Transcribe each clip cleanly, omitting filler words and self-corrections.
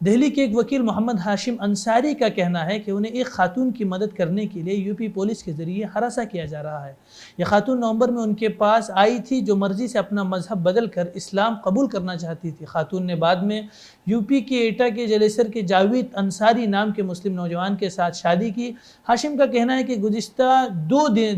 دہلی کے ایک وکیل محمد ہاشم انصاری کا کہنا ہے کہ انہیں ایک خاتون کی مدد کرنے کے لیے یو پی پولیس کے ذریعے ہراساں کیا جا رہا ہے۔ یہ خاتون نومبر میں ان کے پاس آئی تھی جو مرضی سے اپنا مذہب بدل کر اسلام قبول کرنا چاہتی تھی۔ خاتون نے بعد میں یو پی کے ایٹا کے جلیسر کے جاوید انصاری نام کے مسلم نوجوان کے ساتھ شادی کی۔ ہاشم کا کہنا ہے کہ گزشتہ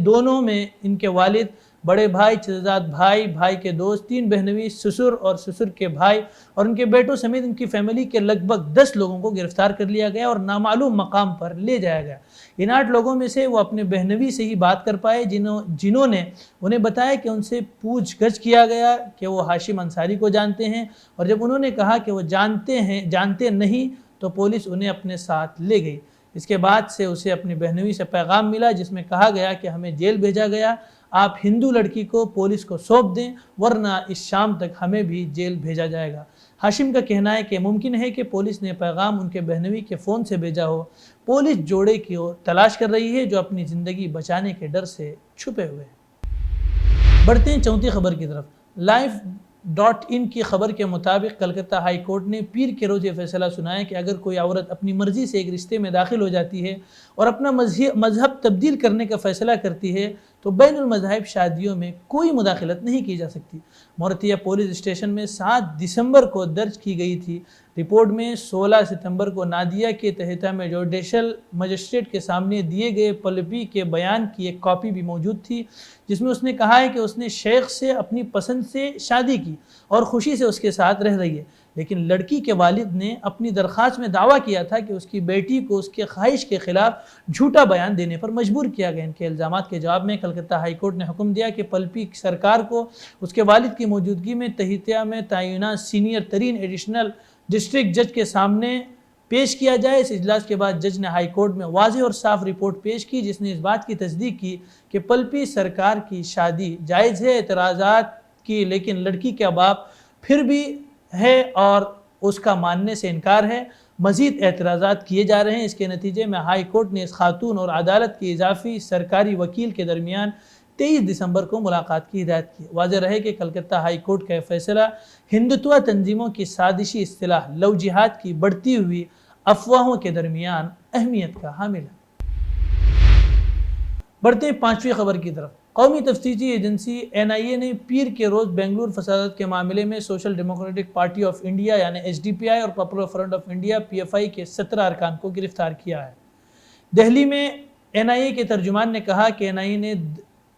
دونوں میں ان کے والد، بڑے بھائی، چچزاد بھائی، بھائی کے دوست، 3 بہنوئی، سسر اور سسر کے بھائی اور ان کے بیٹوں سمیت ان کی فیملی کے لگ بھگ 10 لوگوں کو گرفتار کر لیا گیا اور نامعلوم مقام پر لے جایا گیا۔ ان 8 لوگوں میں سے وہ اپنے بہنوئی سے ہی بات کر پائے جنہوں نے انہیں بتایا کہ ان سے پوچھ گچھ کیا گیا کہ وہ ہاشم انصاری کو جانتے ہیں، اور جب انہوں نے کہا کہ وہ جانتے نہیں تو پولیس انہیں اپنے ساتھ لے گئی۔ اس کے بعد سے اسے اپنی بہنوئی سے پیغام ملا جس میں کہا گیا کہ ہمیں جیل بھیجا گیا، آپ ہندو لڑکی کو پولیس کو سونپ دیں ورنہ اس شام تک ہمیں بھی جیل بھیجا جائے گا۔ ہاشم کا کہنا ہے کہ ممکن ہے کہ پولیس نے پیغام ان کے بہنوئی کے فون سے بھیجا ہو۔ پولیس جوڑے کی تلاش کر رہی ہے جو اپنی زندگی بچانے کے ڈر سے چھپے ہوئے ہیں۔ بڑھتے ہیں چوتھی خبر کی طرف۔ live.in کی خبر کے مطابق کلکتہ ہائی کورٹ نے پیر کے روز یہ فیصلہ سنایا کہ اگر کوئی عورت اپنی مرضی سے ایک رشتے میں داخل ہو جاتی ہے اور اپنا مذہب تبدیل کرنے کا فیصلہ کرتی ہے تو بین المذاہب شادیوں میں کوئی مداخلت نہیں کی جا سکتی۔ مورتیا پولیس اسٹیشن میں 7 دسمبر کو درج کی گئی تھی رپورٹ میں 16 ستمبر کو نادیہ کے تحت میں جوڈیشل مجسٹریٹ کے سامنے دیے گئے پلپی کے بیان کی ایک کاپی بھی موجود تھی جس میں اس نے کہا ہے کہ اس نے شیخ سے اپنی پسند سے شادی کی اور خوشی سے اس کے ساتھ رہ رہی ہے، لیکن لڑکی کے والد نے اپنی درخواست میں دعویٰ کیا تھا کہ اس کی بیٹی کو اس کے خواہش کے خلاف جھوٹا بیان دینے پر مجبور کیا گیا۔ ان کے الزامات کے جواب میں کلکتہ ہائی کورٹ نے حکم دیا کہ پلپی سرکار کو اس کے والد کی موجودگی میں تہیتیا میں تعینہ سینئر ترین ایڈیشنل ڈسٹرکٹ جج کے سامنے پیش کیا جائے۔ اس اجلاس کے بعد جج نے ہائی کورٹ میں واضح اور صاف رپورٹ پیش کی جس نے اس بات کی تصدیق کی کہ پلپی سرکار کی شادی جائز ہے۔ اعتراضات کی لیکن لڑکی کا باپ پھر بھی ہے اور اس کا ماننے سے انکار ہے۔ مزید اعتراضات کیے جا رہے ہیں۔ اس کے نتیجے میں ہائی کورٹ نے اس خاتون اور عدالت کے اضافی سرکاری وکیل کے درمیان 23 دسمبر کو ملاقات کی ہدایت کی۔ واضح رہے کہ کلکتہ ہائی کورٹ کا فیصلہ ہندوتوا تنظیموں کی سازشی اصطلاح لو جہاد کی بڑھتی ہوئی افواہوں کے درمیان اہمیت کا حامل ہے۔ بڑھتے ہیں 5ویں خبر کی طرف۔ قومی تفتیشی ایجنسی NIA نے پیر کے روز بنگلور فسادات کے معاملے میں social democratic party of India یعنی SDPI اور popular front of India PFI کے 17 ارکان کو گرفتار کیا ہے۔ دہلی میں NIA کے ترجمان نے کہا کہ NIA نے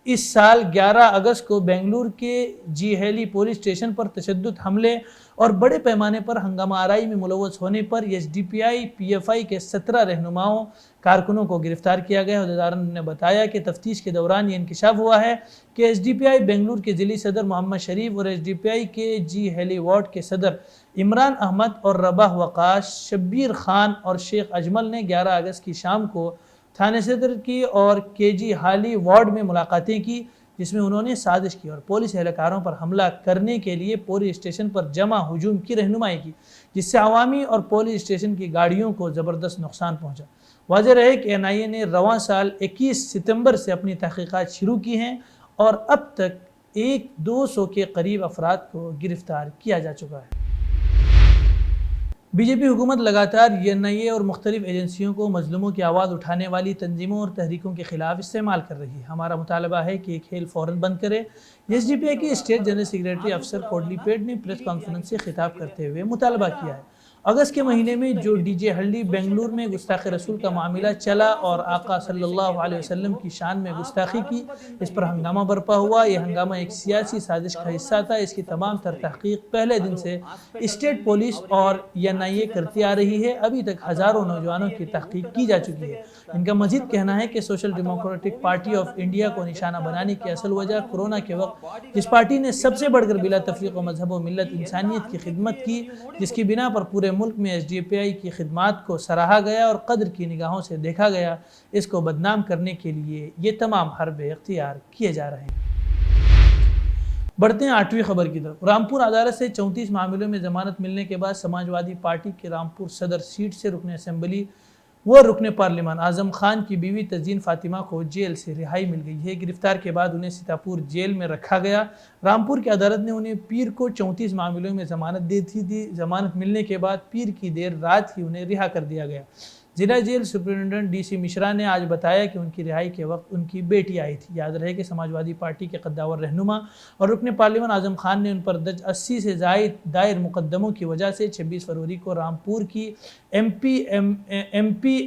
اس سال 11 اگست کو بنگلور کے جی ہیلی پولیس اسٹیشن پر تشدد حملے اور بڑے پیمانے پر ہنگامہ آرائی میں ملوث ہونے پر SDPI PFI کے 17 رہنماؤں کارکنوں کو گرفتار کیا گیا۔ عہدیداران نے بتایا کہ تفتیش کے دوران یہ انکشاف ہوا ہے کہ SDPI بنگلور کے ضلعی صدر محمد شریف اور SDPI کے جی ہیلی وارڈ کے صدر عمران احمد اور رباح وقاص، شبیر خان اور شیخ اجمل نے 11 اگست کی شام کو تھانے صدر کی اور کے جی ہالی وارڈ میں ملاقاتیں کی جس میں انہوں نے سازش کی اور پولیس اہلکاروں پر حملہ کرنے کے لیے پولیس اسٹیشن پر جمع ہجوم کی رہنمائی کی جس سے عوامی اور پولیس اسٹیشن کی گاڑیوں کو زبردست نقصان پہنچا۔ واضح رہے کہ NIA نے رواں سال 21 ستمبر سے اپنی تحقیقات شروع کی ہیں اور اب تک 200 کے قریب افراد کو گرفتار کیا جا چکا ہے۔ بی جے پی حکومت لگاتار NIA اور مختلف ایجنسیوں کو مظلوموں کی آواز اٹھانے والی تنظیموں اور تحریکوں کے خلاف استعمال کر رہی ہے۔ ہمارا مطالبہ ہے کہ یہ کھیل فوراً بند کرے۔ SDPI کے اسٹیٹ جنرل سیکریٹری افسر کوڈلی پیٹ نے پریس کانفرنس سے خطاب کرتے ہوئے مطالبہ کیا ہے۔ اگست کے مہینے میں جو DJ ہلڈی بنگلور میں گستاخ رسول کا معاملہ چلا اور آقا صلی اللہ علیہ وسلم کی شان میں گستاخی کی، اس پر ہنگامہ برپا ہوا۔ یہ ہنگامہ ایک سیاسی سازش کا حصہ تھا۔ اس کی تمام تر تحقیق پہلے دن سے اسٹیٹ پولیس اور NIA کرتی آ رہی ہے۔ ابھی تک ہزاروں نوجوانوں کی تحقیق کی جا چکی ہے۔ ان کا مزید کہنا ہے کہ social democratic party of India کو نشانہ بنانے کی اصل وجہ کورونا کے وقت جس پارٹی نے سب سے بڑھ کر بلا تفریق و مذہب و ملت انسانیت کی خدمت کی، جس کی بنا پر پورے ملک میں SDPI کی خدمات کو سراہا گیا اور قدر کی نگاہوں سے دیکھا گیا، اس کو بدنام کرنے کے لیے یہ تمام حربے اختیار کیے جا رہے ہیں۔ بڑھتے ہیں 8ویں خبر کی طرف۔ رامپور عدالت سے 34 معاملوں میں ضمانت ملنے کے بعد سماجوادی پارٹی کے رامپور صدر سیٹ سے رکن اسمبلی وہ رکن پارلیمان اعظم خان کی بیوی تزین فاطمہ کو جیل سے رہائی مل گئی ہے۔ گرفتار کے بعد انہیں سیتاپور جیل میں رکھا گیا۔ رامپور کی عدالت نے انہیں پیر کو 34 معاملوں میں ضمانت دی تھی۔ ضمانت ملنے کے بعد پیر کی دیر رات ہی انہیں رہا کر دیا گیا۔ ضلع jail superintendent D C Mishra نے آج بتایا کہ ان کی رہائی کے وقت ان کی بیٹی آئی تھی۔ یاد رہے کہ سماجوادی پارٹی کے قداور رہنما اور رکن پارلیمان اعظم خان نے ان پر درج 80 سے زائد دائر مقدموں کی وجہ سے 26 فروری کو رامپور کی M P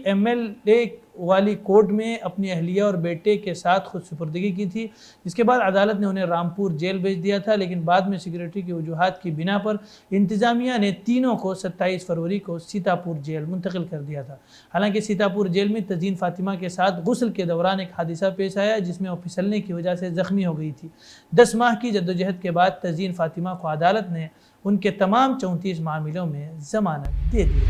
M L A والی کورٹ میں اپنی اہلیہ اور بیٹے کے ساتھ خود سپردگی کی تھی، جس کے بعد عدالت نے انہیں رامپور جیل بھیج دیا تھا، لیکن بعد میں سیکورٹی کی وجوہات کی بنا پر انتظامیہ نے تینوں کو 27 فروری کو سیتاپور جیل منتقل کر دیا تھا۔ حالانکہ سیتاپور جیل میں تزین فاطمہ کے ساتھ غسل کے دوران ایک حادثہ پیش آیا جس میں وہ پھسلنے کی وجہ سے زخمی ہو گئی تھی۔ 10 ماہ کی جدوجہد کے بعد تزین فاطمہ کو عدالت نے ان کے تمام 34 معاملوں میں ضمانت دے دی۔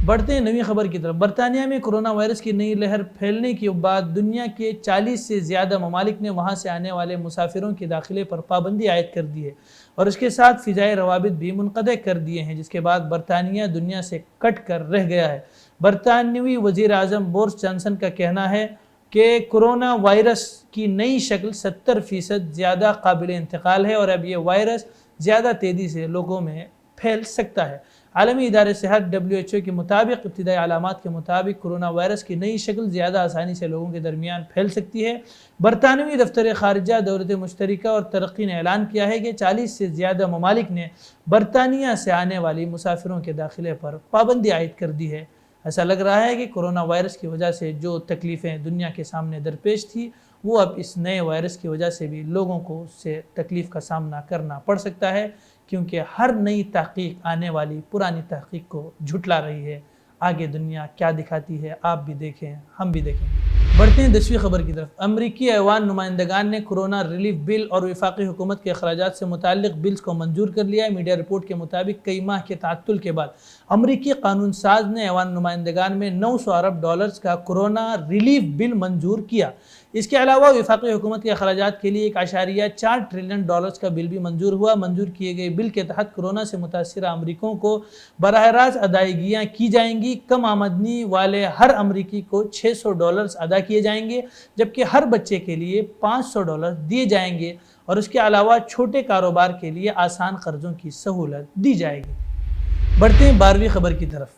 بڑھتے ہیں نئی خبر کی طرف۔ برطانیہ میں کرونا وائرس کی نئی لہر پھیلنے کے بعد دنیا کے 40 سے زیادہ ممالک نے وہاں سے آنے والے مسافروں کے داخلے پر پابندی عائد کر دی ہے اور اس کے ساتھ فضائی روابط بھی منقطع کر دیے ہیں، جس کے بعد برطانیہ دنیا سے کٹ کر رہ گیا ہے۔ برطانوی وزیر اعظم بورس جانسن کا کہنا ہے کہ کرونا وائرس کی نئی شکل 70% زیادہ قابل انتقال ہے اور اب یہ وائرس زیادہ تیزی سے لوگوں میں پھیل سکتا ہے۔ عالمی ادارے صحت WHO کے مطابق ابتدائی علامات کے مطابق کرونا وائرس کی نئی شکل زیادہ آسانی سے لوگوں کے درمیان پھیل سکتی ہے۔ برطانوی دفتر خارجہ دولت مشترکہ اور ترقی نے اعلان کیا ہے کہ 40 سے زیادہ ممالک نے برطانیہ سے آنے والی مسافروں کے داخلے پر پابندی عائد کر دی ہے۔ ایسا لگ رہا ہے کہ کرونا وائرس کی وجہ سے جو تکلیفیں دنیا کے سامنے درپیش تھی وہ اب اس نئے وائرس کی وجہ سے بھی لوگوں کو اس سے تکلیف کا سامنا کرنا پڑ سکتا ہے، کیونکہ ہر نئی تحقیق آنے والی پرانی تحقیق کو جھٹلا رہی ہے۔ آگے دنیا کیا دکھاتی ہے آپ بھی دیکھیں، ہم بھی دیکھیں۔ بڑھتے ہیں 10ویں خبر کی طرف۔ امریکی ایوان نمائندگان نے کورونا ریلیف بل اور وفاقی حکومت کے اخراجات سے متعلق بلز کو منظور کر لیا ہے۔ میڈیا رپورٹ کے مطابق کئی ماہ کے تعطل کے بعد امریکی قانون ساز نے ایوان نمائندگان میں $900 ارب کا کورونا ریلیف بل منظور کیا۔ اس کے علاوہ وفاقی حکومت کے اخراجات کے لیے $1.4 ٹریلین کا بل بھی منظور ہوا۔ منظور کیے گئے بل کے تحت کورونا سے متاثرہ امریکیوں کو براہ راست ادائیگیاں کی جائیں گی۔ کم آمدنی والے ہر امریکی کو $600 ادا کیے جائیں گے، جبکہ ہر بچے کے لیے $500 دیے جائیں گے اور اس کے علاوہ چھوٹے کاروبار کے لیے آسان قرضوں کی سہولت دی جائے گی۔ بڑھتے ہیں 12ویں خبر کی طرف۔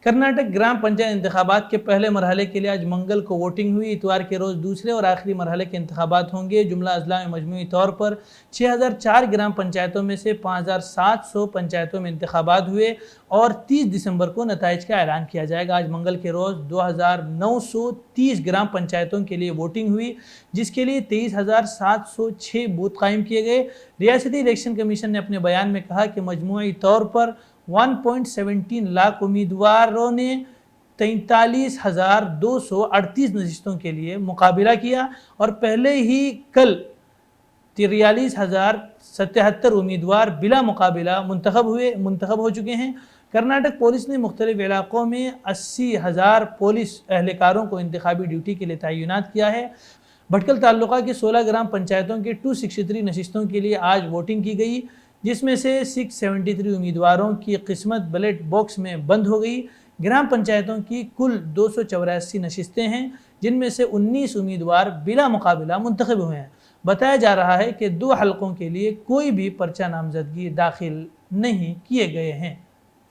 کرناٹک گرام پنچایت انتخابات کے پہلے مرحلے کے لیے آج منگل کو ووٹنگ ہوئی۔ اتوار کے روز دوسرے اور آخری مرحلے کے انتخابات ہوں گے۔ جملہ اضلاع میں مجموعی طور پر 6004 گرام پنچایتوں میں سے 5700 پنچایتوں میں انتخابات ہوئے اور 30 دسمبر کو نتائج کا اعلان کیا جائے گا۔ آج منگل کے روز 2930 گرام پنچایتوں کے لیے ووٹنگ ہوئی، جس کے لیے 23706 بوتھ قائم کیے گئے۔ ریاستی الیکشن کمیشن نے اپنے بیان میں کہا کہ مجموعی طور پر 1.17 لاکھ امیدواروں نے 43,238 نشستوں کے لیے مقابلہ کیا اور پہلے ہی کل 43,077 امیدوار بلا مقابلہ منتخب ہو چکے ہیں۔ کرناٹک پولیس نے مختلف علاقوں میں 80,000 پولیس اہلکاروں کو انتخابی ڈیوٹی کے لیے تعینات کیا ہے۔ بھٹکل تعلقہ کے 16 گرام پنچایتوں کے 263 نشستوں کے لیے آج ووٹنگ کی گئی، جس میں سے 673 امیدواروں کی قسمت بیلٹ باکس میں بند ہو گئی۔ گرام پنچایتوں کی کل 284 نشستیں ہیں، جن میں سے 19 امیدوار بلا مقابلہ منتخب ہوئے ہیں۔ بتایا جا رہا ہے کہ 2 حلقوں کے لیے کوئی بھی پرچہ نامزدگی داخل نہیں کیے گئے ہیں۔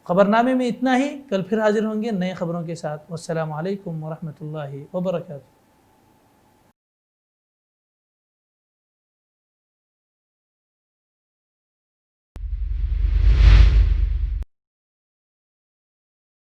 خبرنامے میں اتنا ہی، کل پھر حاضر ہوں گے نئے خبروں کے ساتھ۔ والسلام علیکم ورحمۃ اللہ وبرکاتہ۔